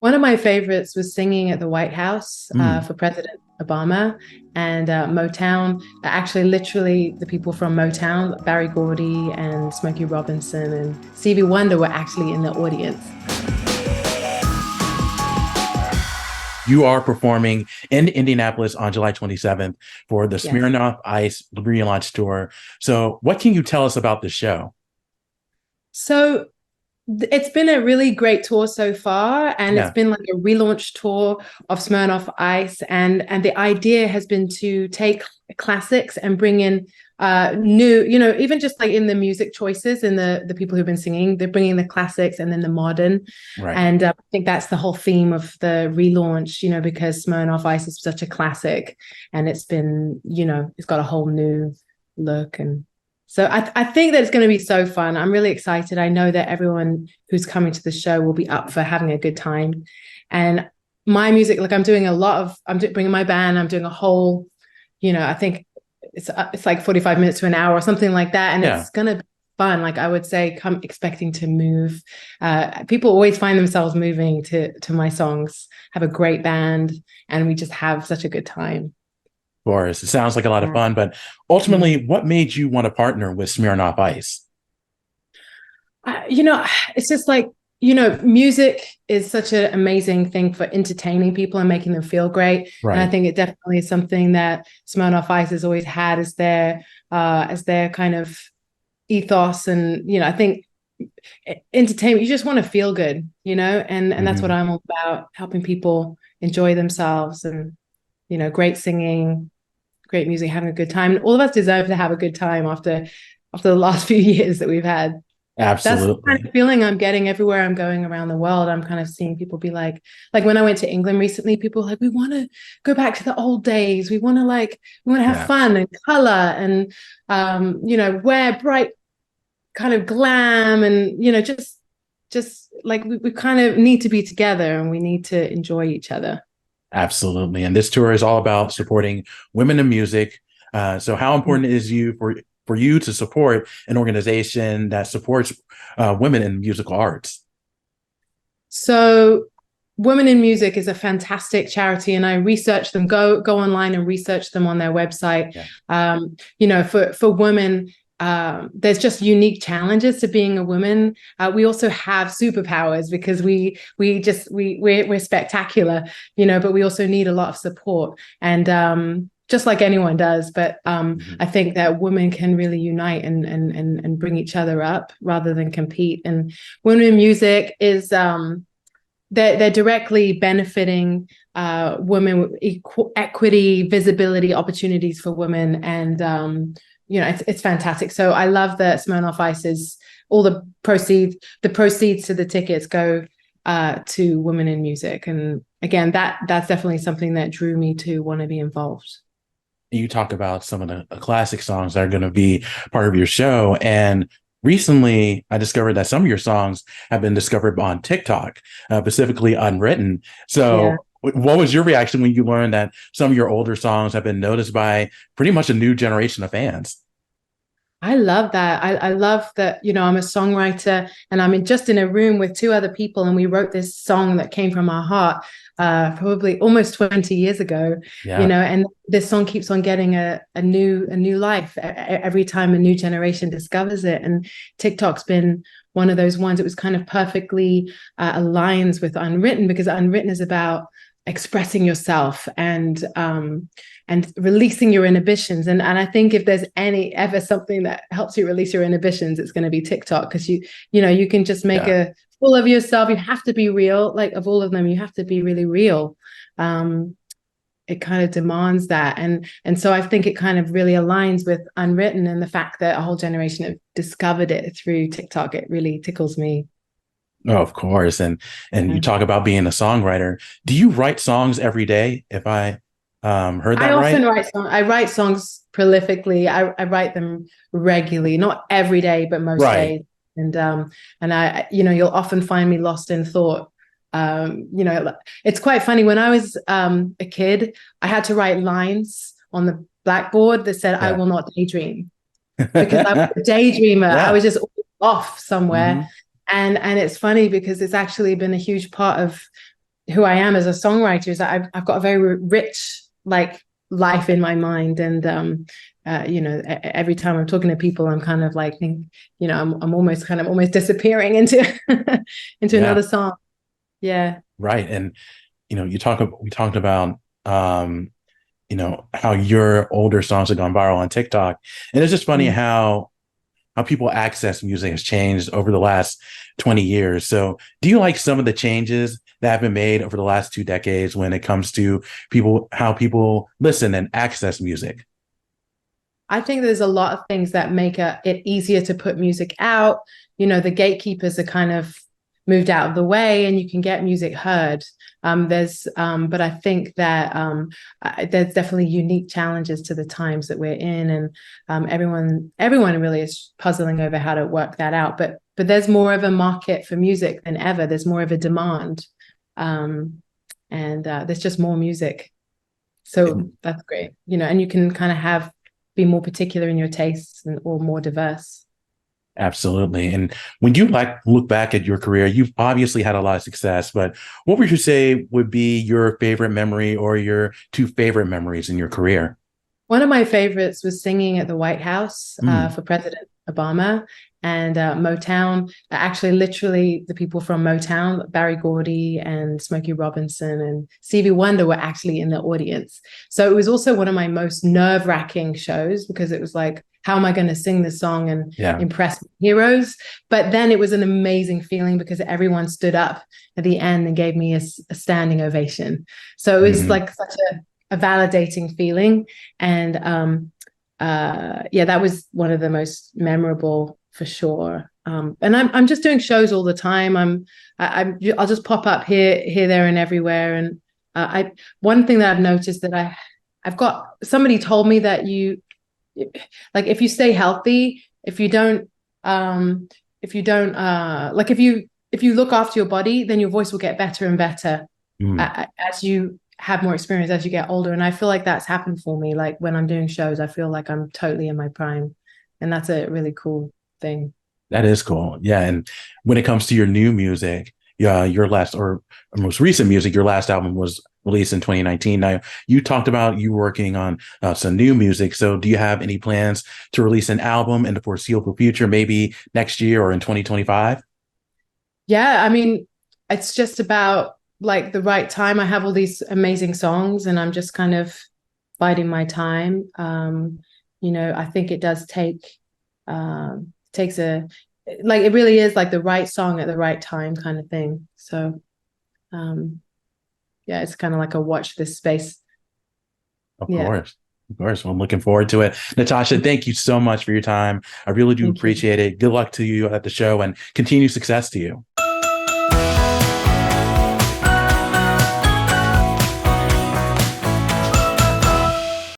One of my favorites was singing at the White House Mm. for President Obama and Motown. Actually, literally, the people from Motown, Barry Gordy and Smokey Robinson and Stevie Wonder, were actually in the audience. You are performing in Indianapolis on July 27th for the Yes. Smirnoff Ice relaunch tour. So what can you tell us about the show? So it's been a really great tour so far, and it's been like a relaunch tour of Smirnoff Ice, and the idea has been to take classics and bring in new, even just like in the music choices and the people who've been singing, they're bringing the classics and then the modern. Right. And I think that's the whole theme of the relaunch, because Smirnoff Ice is such a classic, and it's been, it's got a whole new look. And so I think that it's going to be so fun. I'm really excited. I know that everyone who's coming to the show will be up for having a good time. And my music, like I'm bringing my band, I'm doing a whole, I think it's like 45 minutes to an hour or something like that. And it's going to be fun. Like I would say, come expecting to move. People always find themselves moving to my songs, have a great band, and we just have such a good time. Of course, it sounds like a lot of fun, but ultimately, what made you want to partner with Smirnoff Ice? It's just like, music is such an amazing thing for entertaining people and making them feel great. Right. And I think it definitely is something that Smirnoff Ice has always had as their kind of ethos. And, I think entertainment, you just want to feel good, and that's what I'm all about, helping people enjoy themselves and, great singing, great music, having a good time. And all of us deserve to have a good time after the last few years that we've had. Absolutely. That's the kind of feeling I'm getting everywhere I'm going around the world. I'm kind of seeing people be like when I went to England recently, people were like, we want to go back to the old days. We want to have fun and color and, wear bright kind of glam and, just like we kind of need to be together and we need to enjoy each other. Absolutely. And this tour is all about supporting women in music. So how important is for you to support an organization that supports women in musical arts? So Women in Music is a fantastic charity, and I research them. Go online and research them on their website. For women, there's just unique challenges to being a woman. We also have superpowers because we're spectacular, but we also need a lot of support, and just like anyone does. But I think that women can really unite and bring each other up rather than compete. And Women in Music is they're directly benefiting women with equity, visibility, opportunities for women, and it's fantastic. So I love that Smirnoff Ice is all the proceeds to the tickets go to Women in Music. And again, that's definitely something that drew me to want to be involved. You talk about some of the classic songs that are going to be part of your show. And recently I discovered that some of your songs have been discovered on TikTok, specifically Unwritten. So what was your reaction when you learned that some of your older songs have been noticed by pretty much a new generation of fans? I love that. I love that, I'm a songwriter and I'm just in a room with two other people, and we wrote this song that came from our heart probably almost 20 years ago, and this song keeps on getting a new life every time a new generation discovers it. And TikTok's been one of those ones. It was kind of perfectly aligns with Unwritten, because Unwritten is about expressing yourself and releasing your inhibitions. And I think if there's ever something that helps you release your inhibitions, it's going to be TikTok, because you can just make a fool of yourself. You have to be real. Like, of all of them, you have to be really real. It kind of demands that. And so I think it kind of really aligns with Unwritten, and the fact that a whole generation have discovered it through TikTok. It really tickles me. Oh, of course. And you talk about being a songwriter. Do you write songs every day? If I heard that right? I often write songs. I write songs prolifically. I write them regularly, not every day, but most days. And I, you'll often find me lost in thought. It's quite funny. When I was a kid, I had to write lines on the blackboard that said, "I will not daydream," because I was a daydreamer. I was just off somewhere. And it's funny because it's actually been a huge part of, who I am as a songwriter is that I've got a very rich like life in my mind, and you know, every time I'm talking to people, I'm kind of like, you know, I'm almost disappearing into into another song. Yeah. Right. And you know, we talked about you know, how your older songs have gone viral on TikTok. And it's just funny how people access music has changed over the last 20 years. So do you like some of the changes that have been made over the last 2 decades when it comes to how people listen and access music? I think there's a lot of things that make it easier to put music out. You know, the gatekeepers are kind of moved out of the way, and you can get music heard. But I think that there's definitely unique challenges to the times that we're in, and everyone really is puzzling over how to work that out. But there's more of a market for music than ever. There's more of a demand, and there's just more music. So that's great, you know, and you can kind of be more particular in your tastes or more diverse. Absolutely. And when you look back at your career, you've obviously had a lot of success, but what would you say would be your favorite memory or your 2 favorite memories in your career? One of my favorites was singing at the White House for President Obama, and Motown. Actually, literally the people from Motown, Barry Gordy and Smokey Robinson and Stevie Wonder, were actually in the audience. So it was also one of my most nerve-wracking shows, because it was like, how am I going to sing this song and impress heroes? But then it was an amazing feeling because everyone stood up at the end and gave me a standing ovation. So it was like such a validating feeling. And yeah, that was one of the most memorable for sure. And I'm just doing shows all the time. I'll just pop up here, there, and everywhere. And one thing that I've noticed that I've got, somebody told me that like, if you stay healthy, if you look after your body, then your voice will get better and better as you have more experience, as you get older. And I feel like that's happened for me. Like when I'm doing shows, I feel like I'm totally in my prime, and that's a really cool thing. That is cool. Yeah. And when it comes to your new music, your last or most recent music, your last album was released in 2019. Now, you talked about you working on some new music. So do you have any plans to release an album in the foreseeable future, maybe next year or in 2025? Yeah, I mean, it's just about like the right time. I have all these amazing songs, and I'm just kind of biding my time. You know, I think it does it really is like the right song at the right time kind of thing. So yeah, it's kind of like a watch this space. Of course. Well, I'm looking forward to it. Natasha, thank you so much for your time. I really do appreciate it. Good luck to you at the show, and continued success to you.